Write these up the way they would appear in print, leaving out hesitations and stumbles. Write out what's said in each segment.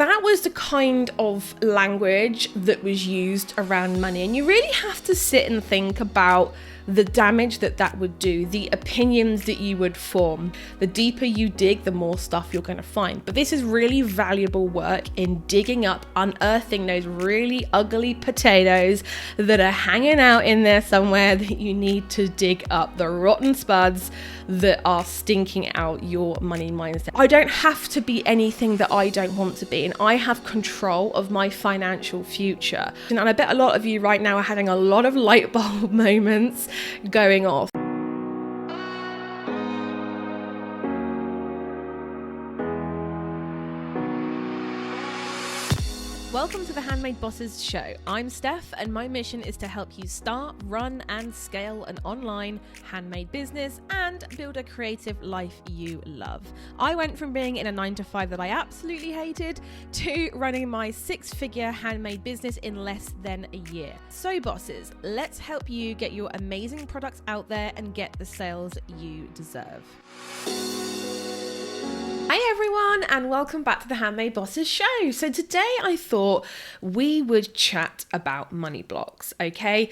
that was the kind of language that was used around money. And you really have to sit and think about the damage that would do, the opinions that you would form. The deeper you dig, the more stuff you're going to find. But this is really valuable work in digging up, unearthing those really ugly potatoes that are hanging out in there somewhere that you need to dig up, the rotten spuds that are stinking out your money mindset. I don't have to be anything that I don't want to be, and I have control of my financial future. And I bet a lot of you right now are having a lot of light bulb moments going off. Welcome to the Handmade Bosses show. I'm Steph, and my mission is to help you start, run, and scale an online handmade business and build a creative life you love. I went from being in a 9-to-5 that I absolutely hated to running my 6-figure handmade business in less than a year. So bosses, let's help you get your amazing products out there and get the sales you deserve. Hi everyone, and welcome back to the Handmade Bosses show. So today I thought we would chat about money blocks, okay?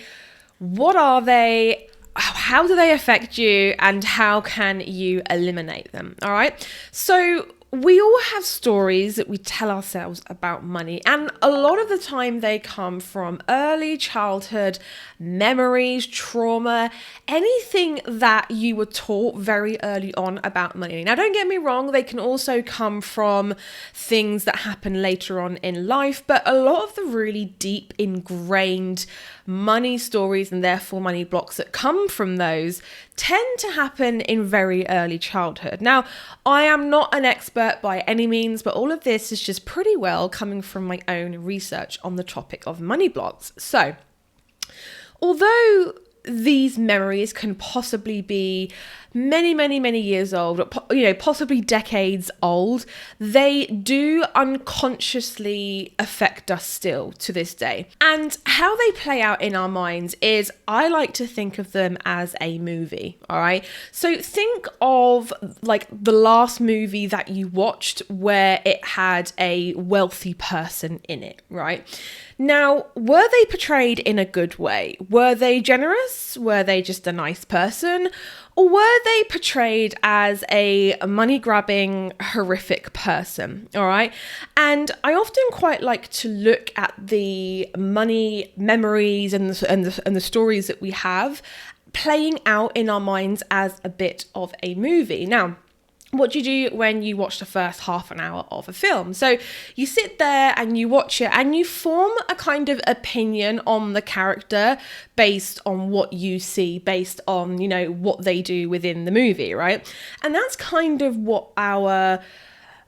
What are they? How do they affect you? And how can you eliminate them? All right. So we all have stories that we tell ourselves about money, and a lot of the time they come from early childhood memories, trauma, anything that you were taught very early on about money. Now, don't get me wrong, they can also come from things that happen later on in life, but a lot of the really deep ingrained money stories and therefore money blocks that come from those tend to happen in very early childhood. Now, I am not an expert by any means, but all of this is just pretty well coming from my own research on the topic of money blocks. So, although these memories can possibly be many years old, possibly decades old, they do unconsciously affect us still to this day. And how they play out in our minds is, I like to think of them as a movie, all right? So think of like the last movie that you watched where it had a wealthy person in it, right? Now, were they portrayed in a good way? Were they generous? Were they just a nice person? Or were they portrayed as a money-grabbing, horrific person, all right? And I often quite like to look at the money memories and the stories that we have playing out in our minds as a bit of a movie. Now, what do you do when you watch the first half an hour of a film? So you sit there and you watch it and you form a kind of opinion on the character based on what you see, based on, what they do within the movie, right? And that's kind of what our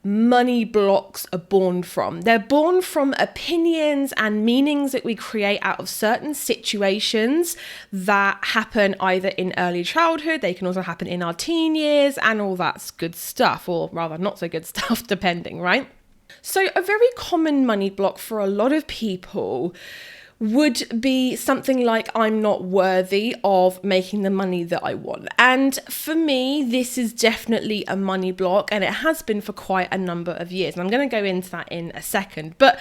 money blocks are born from. They're born from opinions and meanings that we create out of certain situations that happen either in early childhood, they can also happen in our teen years, and all that's good stuff, or rather not so good stuff, depending, right? So a very common money block for a lot of people would be something like, I'm not worthy of making the money that I want. And for me, this is definitely a money block, and it has been for quite a number of years. And I'm going to go into that in a second. But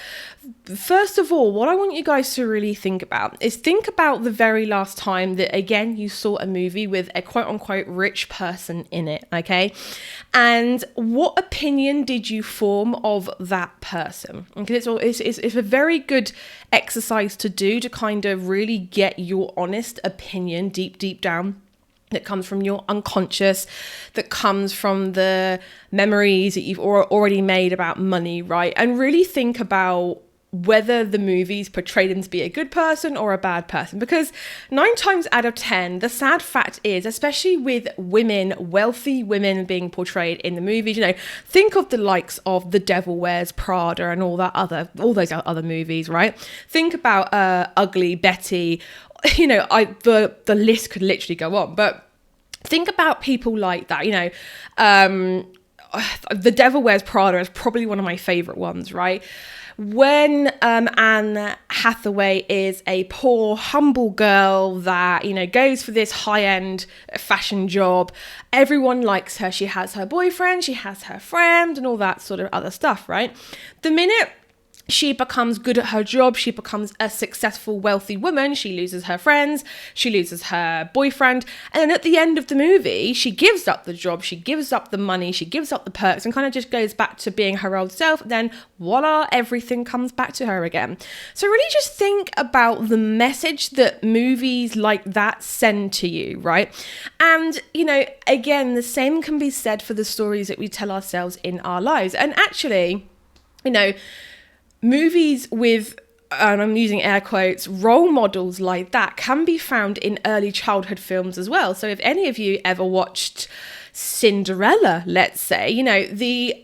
first of all, what I want you guys to really think about is think about the very last time that, again, you saw a movie with a quote unquote rich person in it, okay? And what opinion did you form of that person? Okay, it's a very good exercise to do to kind of really get your honest opinion deep down, that comes from your unconscious, that comes from the memories that you've already made about money, right? And really think about whether the movies portray them to be a good person or a bad person. Because 9 times out of 10, the sad fact is, especially with women, wealthy women being portrayed in the movies, think of the likes of The Devil Wears Prada and all those other movies, right? Think about Ugly Betty. The list could literally go on, but think about people like that. The Devil Wears Prada is probably one of my favorite ones, right? when Anne Hathaway is a poor, humble girl that, goes for this high-end fashion job, everyone likes her. She has her boyfriend, she has her friend, and all that sort of other stuff, right? The minute she becomes good at her job, she becomes a successful, wealthy woman, she loses her friends, she loses her boyfriend, and then at the end of the movie, she gives up the job, she gives up the money, she gives up the perks, and kind of just goes back to being her old self. Then voila, everything comes back to her again. So really just think about the message that movies like that send to you, right? And, again, the same can be said for the stories that we tell ourselves in our lives. And actually, movies with, and I'm using air quotes, role models like that can be found in early childhood films as well. So if any of you ever watched Cinderella, let's say, the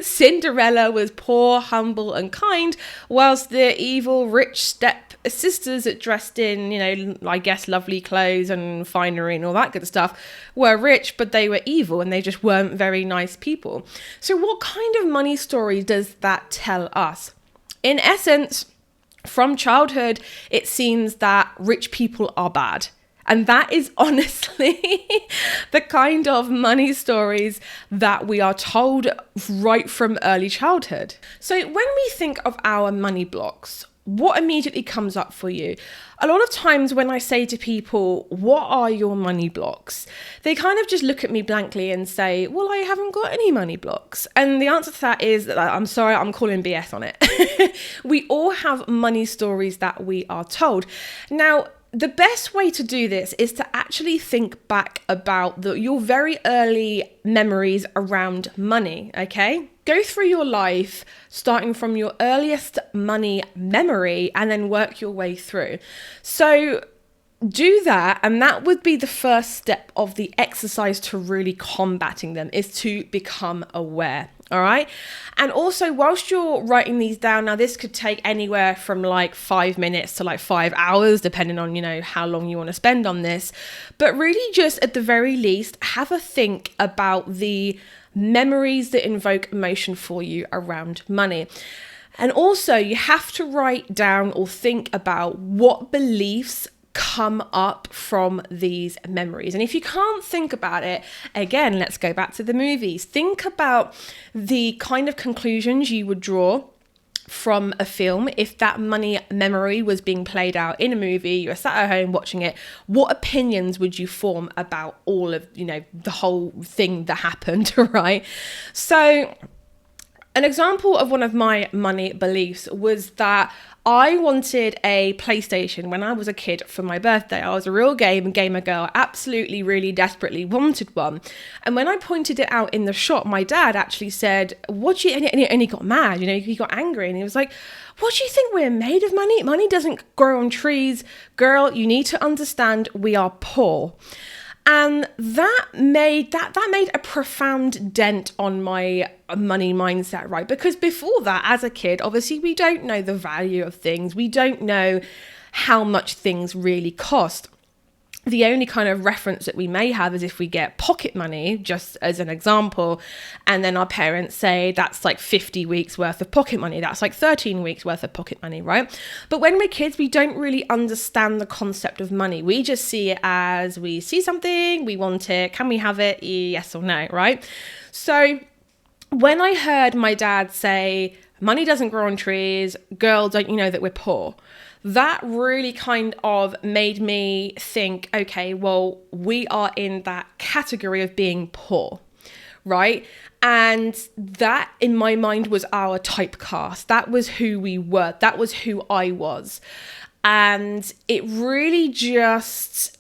Cinderella was poor, humble and kind, whilst the evil rich step sisters that dressed in, I guess, lovely clothes and finery and all that good stuff were rich, but they were evil and they just weren't very nice people. So what kind of money story does that tell us? In essence, from childhood, it seems that rich people are bad. And that is honestly the kind of money stories that we are told right from early childhood. So when we think of our money blocks, what immediately comes up for you? A lot of times when I say to people, what are your money blocks? They kind of just look at me blankly and say, well, I haven't got any money blocks. And the answer to that is that I'm sorry, I'm calling BS on it. We all have money stories that we are told. Now, the best way to do this is to actually think back about your very early memories around money, okay? Go through your life, starting from your earliest money memory, and then work your way through. So do that, and that would be the first step of the exercise to really combating them, is to become aware. All right. And also, whilst you're writing these down, now this could take anywhere from like 5 minutes to like 5 hours, depending on, how long you want to spend on this. But really just at the very least, have a think about the memories that invoke emotion for you around money. And also you have to write down or think about what beliefs come up from these memories. And if you can't think about it, again, let's go back to the movies. Think about the kind of conclusions you would draw from a film. If that money memory was being played out in a movie, you were sat at home watching it, what opinions would you form about all of, the whole thing that happened, right? So an example of one of my money beliefs was that I wanted a PlayStation when I was a kid for my birthday. I was a real gamer girl, absolutely, really desperately wanted one. And when I pointed it out in the shop, my dad actually said, and he got mad, he got angry, and he was like, what do you think, we're made of money? Money doesn't grow on trees. Girl, you need to understand we are poor. And that made a profound dent on my money mindset, right? Because before that, as a kid, obviously we don't know the value of things. We don't know how much things really cost. The only kind of reference that we may have is if we get pocket money, just as an example, and then our parents say that's like 50 weeks worth of pocket money. That's like 13 weeks worth of pocket money, right? But when we're kids, we don't really understand the concept of money. We just see it as we see something, we want it, can we have it? Yes or no, right? So when I heard my dad say, money doesn't grow on trees, girl, don't you know that we're poor? That really kind of made me think, okay, well, we are in that category of being poor, right? And that in my mind was our typecast. That was who we were. That was who I was. And it really just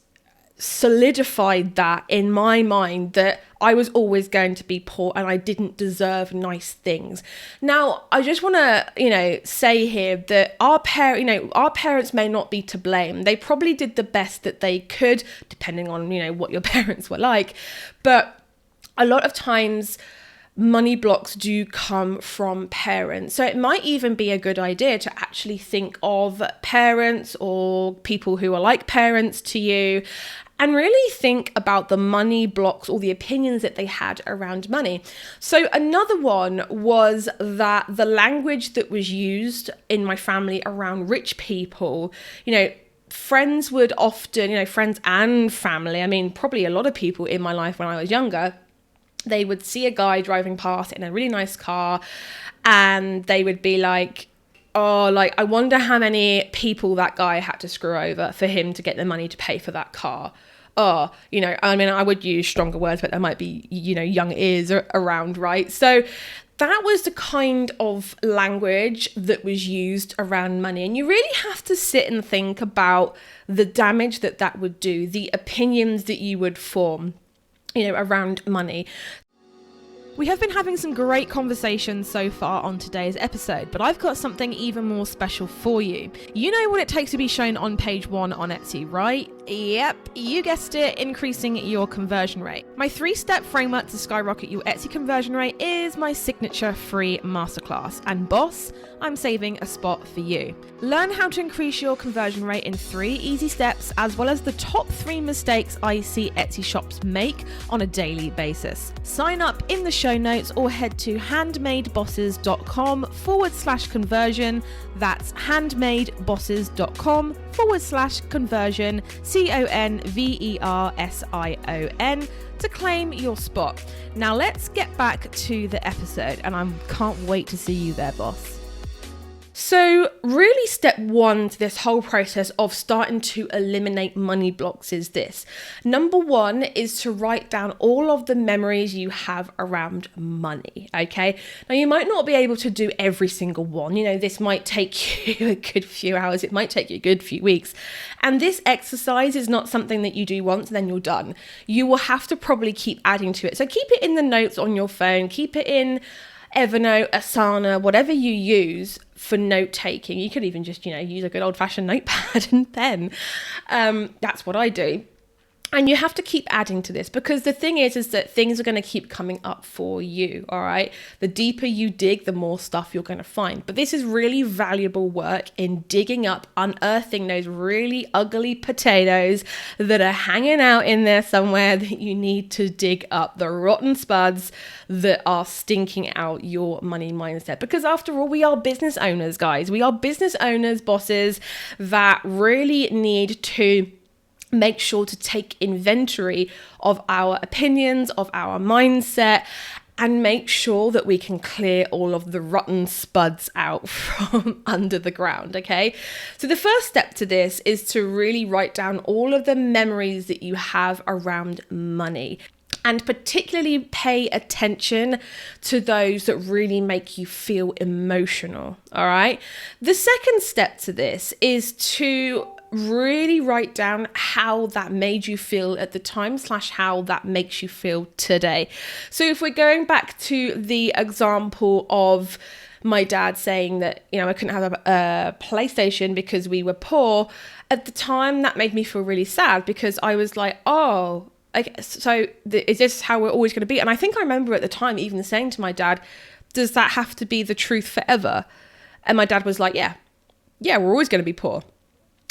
solidified that in my mind that I was always going to be poor and I didn't deserve nice things. Now, I just want to, say here that our parents may not be to blame. They probably did the best that they could, depending on, what your parents were like. But a lot of times, money blocks do come from parents. So it might even be a good idea to actually think of parents or people who are like parents to you and really think about the money blocks or the opinions that they had around money. So another one was that the language that was used in my family around rich people, friends would often, friends and family, I mean, probably a lot of people in my life when I was younger, they would see a guy driving past in a really nice car and they would be like, oh, I wonder how many people that guy had to screw over for him to get the money to pay for that car. Oh, I would use stronger words, but there might be, young ears around, right? So that was the kind of language that was used around money. And you really have to sit and think about the damage that would do, the opinions that you would form, around money. We have been having some great conversations so far on today's episode, but I've got something even more special for you. You know what it takes to be shown on page 1 on Etsy, right? Yep, you guessed it, increasing your conversion rate. My 3-step framework to skyrocket your Etsy conversion rate is my signature free masterclass. And boss, I'm saving a spot for you. Learn how to increase your conversion rate in 3 easy steps, as well as the top 3 mistakes I see Etsy shops make on a daily basis. Sign up in the show notes or head to handmadebosses.com/conversion. That's handmadebosses.com/conversion, CONVERSION, to claim your spot. Now let's get back to the episode, and I can't wait to see you there, boss. So really step 1 to this whole process of starting to eliminate money blocks is this. Number 1 is to write down all of the memories you have around money, okay? Now you might not be able to do every single one. This might take you a good few hours. It might take you a good few weeks. And this exercise is not something that you do once and then you're done. You will have to probably keep adding to it. So keep it in the notes on your phone, keep it in Evernote, Asana, whatever you use for note taking. You could even just, use a good old fashioned notepad and pen. That's what I do. And you have to keep adding to this, because the thing is that things are going to keep coming up for you. All right. The deeper you dig, the more stuff you're going to find. But this is really valuable work in digging up, unearthing those really ugly potatoes that are hanging out in there somewhere that you need to dig up, the rotten spuds that are stinking out your money mindset. Because after all, we are business owners, guys. We are business owners, bosses that really need to make sure to take inventory of our opinions, of our mindset, and make sure that we can clear all of the rotten spuds out from under the ground, okay? So the first step to this is to really write down all of the memories that you have around money. And particularly pay attention to those that really make you feel emotional, all right? The second step to this is to really write down how that made you feel at the time / how that makes you feel today. So if we're going back to the example of my dad saying that, I couldn't have a PlayStation because we were poor, at the time that made me feel really sad, because I was like, oh, so is this how we're always going to be? And I think I remember at the time even saying to my dad, does that have to be the truth forever? And my dad was like, yeah, we're always going to be poor.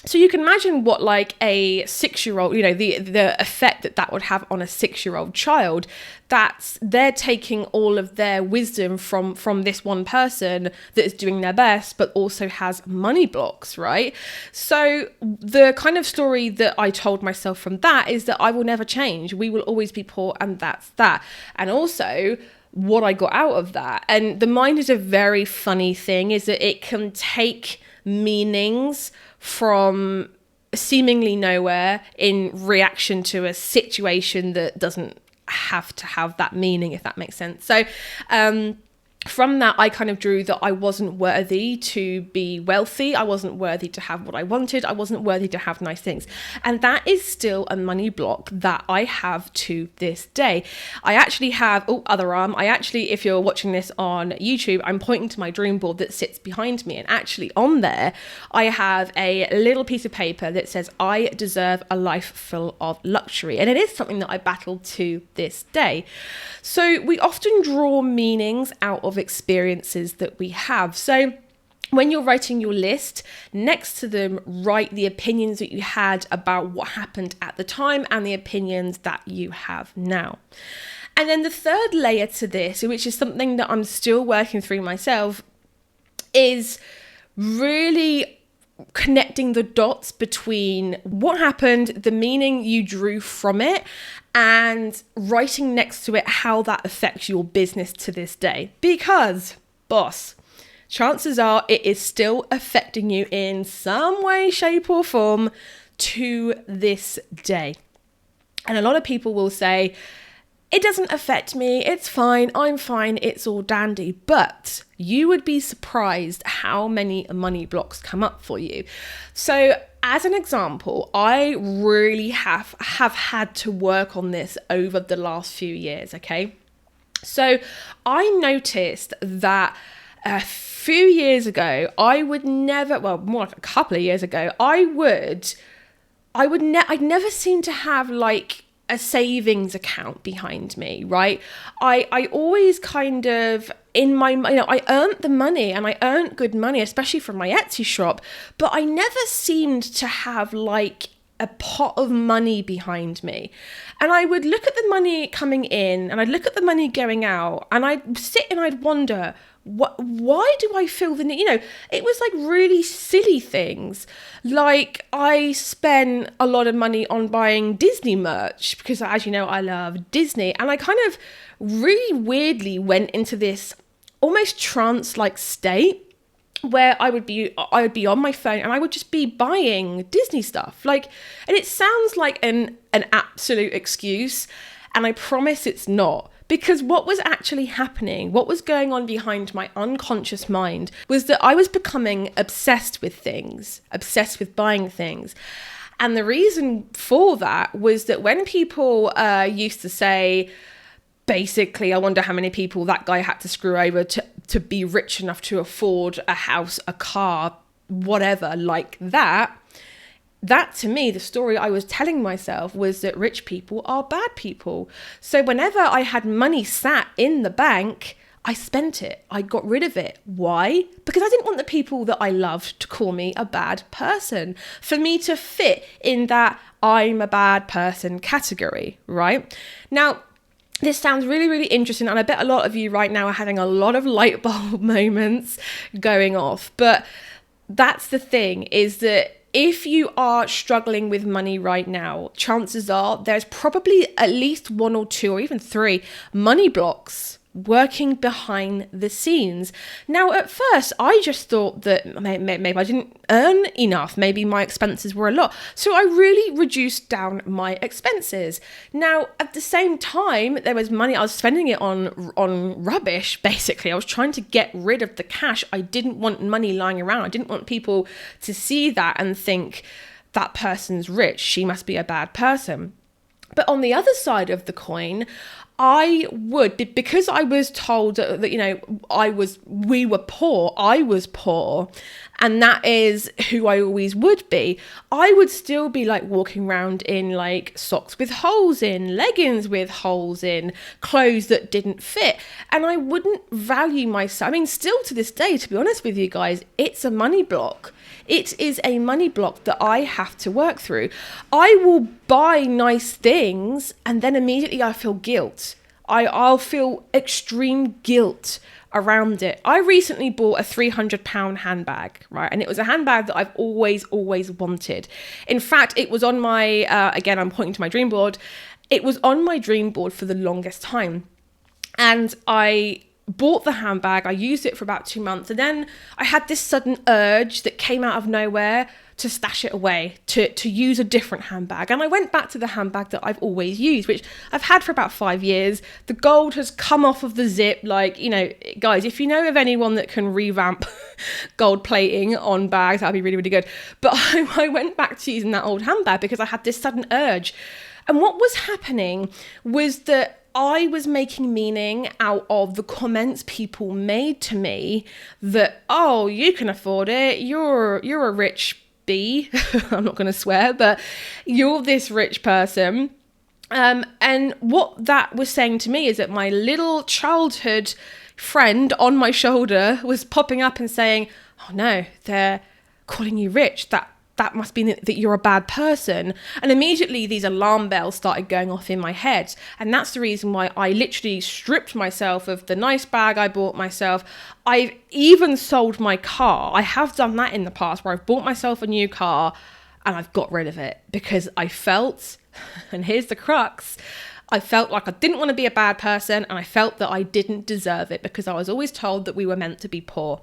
So you can imagine what a 6-year-old, the effect that would have on a 6-year-old child, that they're taking all of their wisdom from this one person that is doing their best, but also has money blocks, right? So the kind of story that I told myself from that is that I will never change. We will always be poor, and that's that. And also what I got out of that, and the mind is a very funny thing, is that it can take meanings from seemingly nowhere in reaction to a situation that doesn't have to have that meaning, if that makes sense. So from that, I kind of drew that I wasn't worthy to be wealthy. I wasn't worthy to have what I wanted. I wasn't worthy to have nice things. And that is still a money block that I have to this day. I actually have, other arm. If you're watching this on YouTube, I'm pointing to my dream board that sits behind me. And actually on there, I have a little piece of paper that says, I deserve a life full of luxury. And it is something that I battle to this day. So we often draw meanings out of experiences that we have. So When you're writing your list, next to them, write the opinions that you had about what happened at the time and the opinions that you have now. And then the third layer to this, which is something that I'm still working through myself, is really connecting the dots between what happened, the meaning you drew from it, and writing next to it how that affects your business to this day. Because, boss, chances are it is still affecting you in some way, shape, or form to this day. And a lot of people will say, it doesn't affect me, it's fine, I'm fine, it's all dandy. But you would be surprised how many money blocks come up for you. So as an example, I really have had to work on this over the last few years, okay? So I noticed that a few years ago, I would never, well, more like a couple of years ago, I'd never seem to have like a savings account behind me, right? I always kind of, in my, I earned the money and I earned good money, especially from my Etsy shop, but I never seemed to have like a pot of money behind me. And I would look at the money coming in and I'd look at the money going out and I'd sit and I'd wonder, why do I feel the need? It was like really silly things. Like I spent a lot of money on buying Disney merch because, as you know, I love Disney. And I kind of really weirdly went into this almost trance-like state where I would be on my phone and I would just be buying Disney stuff. And it sounds like an absolute excuse, and I promise it's not. Because what was actually happening, what was going on behind my unconscious mind was that I was becoming obsessed with things, obsessed with buying things. And the reason for that was that when people used to say, basically, I wonder how many people that guy had to screw over to be rich enough to afford a house, a car, whatever, like that. That, to me, the story I was telling myself was that rich people are bad people. So whenever I had money sat in the bank, I spent it. I got rid of it. Why? Because I didn't want the people that I loved to call me a bad person, for me to fit in that I'm a bad person category, right? Now, this sounds really, really interesting, and I bet a lot of you right now are having a lot of light bulb moments going off. But that's the thing, is that if you are struggling with money right now, chances are there's probably at least one or two or even three money blocks working behind the scenes. Now, at first, I just thought that maybe I didn't earn enough. Maybe my expenses were a lot. So I really reduced down my expenses. Now, at the same time, there was money. I was spending it on rubbish, basically. I was trying to get rid of the cash. I didn't want money lying around. I didn't want people to see that and think, that person's rich, she must be a bad person. But on the other side of the coin, I would, because I was told that, we were poor, I was poor, and that is who I always would be. I would still be like walking around in like socks with holes in, leggings with holes in, clothes that didn't fit, and I wouldn't value myself. I mean, still to this day, to be honest with you guys, it's a money block. It is a money block that I have to work through. I will buy nice things and then immediately I feel guilt. I'll feel extreme guilt around it. I recently bought a £300 handbag, right? And it was a handbag that I've always wanted. In fact, it was on my, again, I'm pointing to my dream board. It was on my dream board for the longest time. And I bought the handbag, I used it for about 2 months, and then I had this sudden urge that came out of nowhere to stash it away, to use a different handbag. And I went back to the handbag that I've always used, which I've had for about 5 years. The gold has come off of the zip. Guys, if you know of anyone that can revamp gold plating on bags, that'd be really, really good. But I went back to using that old handbag because I had this sudden urge. And what was happening was that I was making meaning out of the comments people made to me that, oh, you can afford it. You're a rich bee. I'm not going to swear, but you're this rich person. And what that was saying to me is that my little childhood friend on my shoulder was popping up and saying, oh no, they're calling you rich. That must mean that you're a bad person. And immediately these alarm bells started going off in my head. And that's the reason why I literally stripped myself of the nice bag I bought myself. I've even sold my car. I have done that in the past where I've bought myself a new car and I've got rid of it because I felt, and here's the crux, I felt like I didn't want to be a bad person, and I felt that I didn't deserve it because I was always told that we were meant to be poor.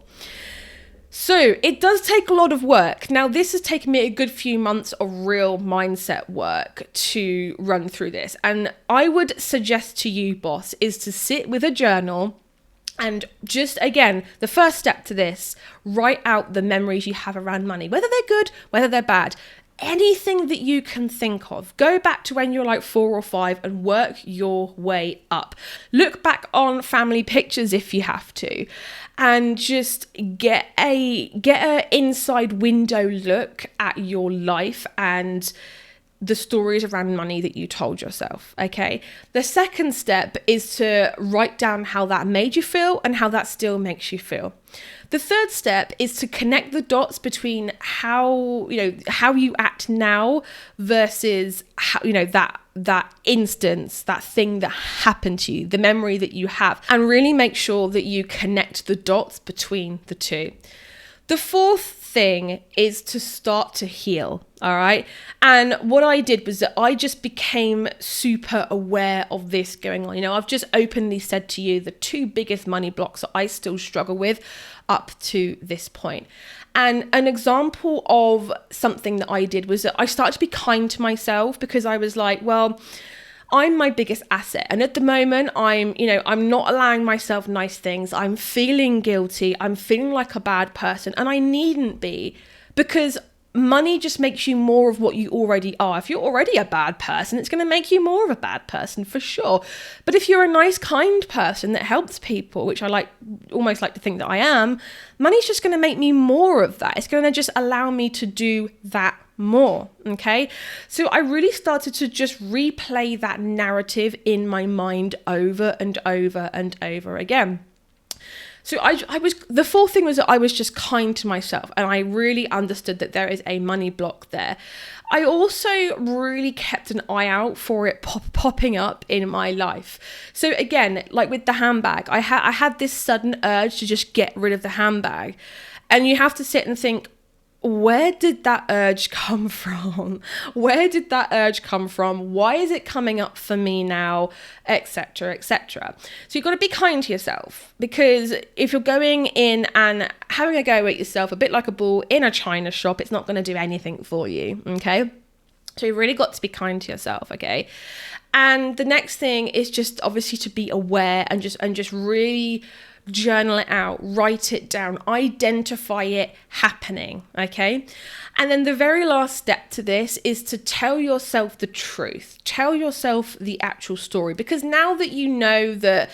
So it does take a lot of work. Now, this has taken me a good few months of real mindset work to run through this. And I would suggest to you, boss, is to sit with a journal and just, again, the first step to this, write out the memories you have around money, whether they're good, whether they're bad. Anything that you can think of. Go back to when you're like 4 or 5 and work your way up. Look back on family pictures if you have to, and just get a inside window look at your life and the stories around money that you told yourself, okay? The second step is to write down how that made you feel and how that still makes you feel. The third step is to connect the dots between how you act now versus how, that instance, that thing that happened to you, the memory that you have, and really make sure that you connect the dots between the two. The fourth thing is to start to heal, all right? And what I did was that I just became super aware of this going on. I've just openly said to you the 2 biggest money blocks that I still struggle with up to this point. And an example of something that I did was that I started to be kind to myself because I was like, well, I'm my biggest asset. And at the moment, I'm not allowing myself nice things. I'm feeling guilty. I'm feeling like a bad person. And I needn't be, because money just makes you more of what you already are. If you're already a bad person, it's going to make you more of a bad person for sure. But if you're a nice, kind person that helps people, which I almost like to think that I am, money's just going to make me more of that. It's going to just allow me to do that more. Okay. So I really started to just replay that narrative in my mind over and over and over again. So the fourth thing was that I was just kind to myself, and I really understood that there is a money block there. I also really kept an eye out for it popping up in my life. So again, like with the handbag, I had this sudden urge to just get rid of the handbag, and you have to sit and think, where did that urge come from? Where did that urge come from? Why is it coming up for me now? Etc, etc. So you've got to be kind to yourself, because if you're going in and having a go at yourself a bit like a bull in a china shop, it's not going to do anything for you, okay? So you've really got to be kind to yourself, okay? And the next thing is just obviously to be aware and just really journal it out, write it down, identify it happening, okay? And then the very last step to this is to tell yourself the truth. Tell yourself the actual story, because now that you know that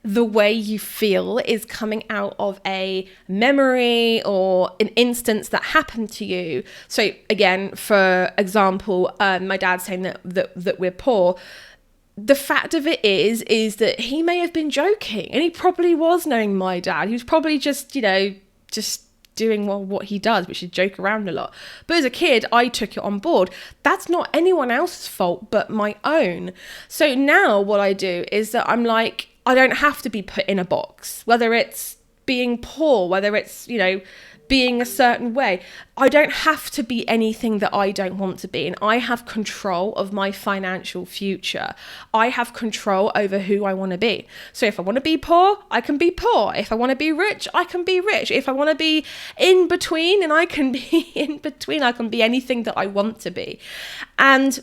the way you feel is coming out of a memory or an instance that happened to you. So again, for example, my dad saying that we're poor. The fact of it is that he may have been joking, and he probably was, knowing my dad. He was probably just doing what he does, which is joke around a lot. But as a kid, I took it on board. That's not anyone else's fault but my own. So now what I do is that I'm like, I don't have to be put in a box, whether it's being poor, whether it's, being a certain way. I don't have to be anything that I don't want to be. And I have control of my financial future. I have control over who I want to be. So if I want to be poor, I can be poor. If I want to be rich, I can be rich. If I want to be in between, and I can be in between, I can be anything that I want to be. And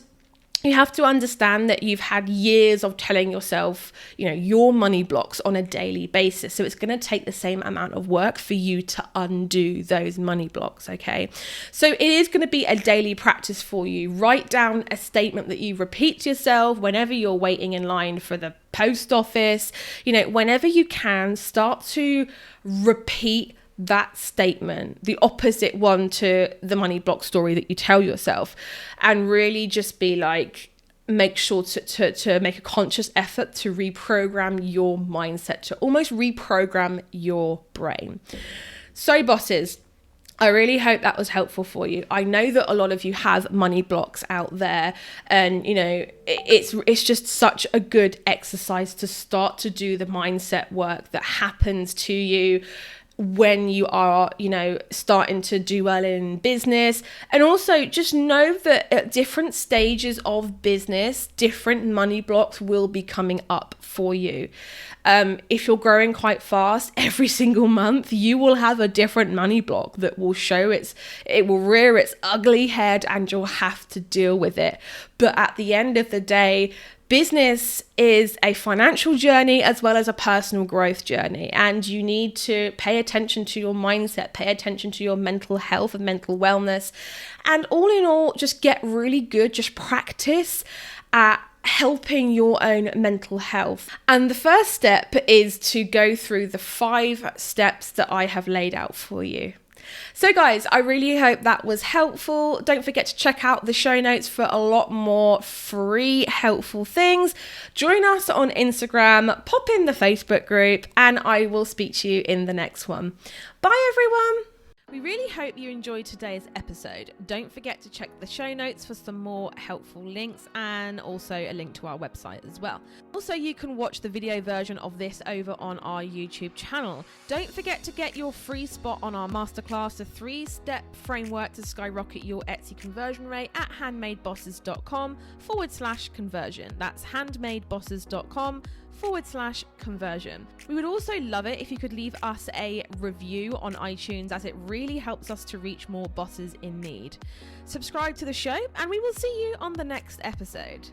you have to understand that you've had years of telling yourself, your money blocks on a daily basis. So it's going to take the same amount of work for you to undo those money blocks, okay? So it is going to be a daily practice for you. Write down a statement that you repeat to yourself whenever you're waiting in line for the post office. Whenever you can, start to repeat that statement, the opposite one to the money block story that you tell yourself, and really just be like, make sure to make a conscious effort to reprogram your mindset, to almost reprogram your brain. So bosses, I really hope that was helpful for you. I know that a lot of you have money blocks out there, and you know, it's just such a good exercise to start to do the mindset work that happens to you when you are, you know, starting to do well in business. And also just know that at different stages of business, different money blocks will be coming up for you. If you're growing quite fast, every single month you will have a different money block that will it will rear its ugly head, and you'll have to deal with it. But at the end of the day, business is a financial journey as well as a personal growth journey, and you need to pay attention to your mindset, pay attention to your mental health and mental wellness, and all in all, just get really good, just practice at helping your own mental health. And the first step is to go through the 5 steps that I have laid out for you. So guys, I really hope that was helpful. Don't forget to check out the show notes for a lot more free helpful things. Join us on Instagram, pop in the Facebook group, and I will speak to you in the next one. Bye everyone. We really hope you enjoyed today's episode. Don't forget to check the show notes for some more helpful links, and also a link to our website as well. Also, you can watch the video version of this over on our YouTube channel. Don't forget to get your free spot on our masterclass, a 3-step framework to skyrocket your Etsy conversion rate at handmadebosses.com/conversion. That's handmadebosses.com/conversion. We would also love it if you could leave us a review on iTunes, as it really helps us to reach more bosses in need. Subscribe to the show, and we will see you on the next episode.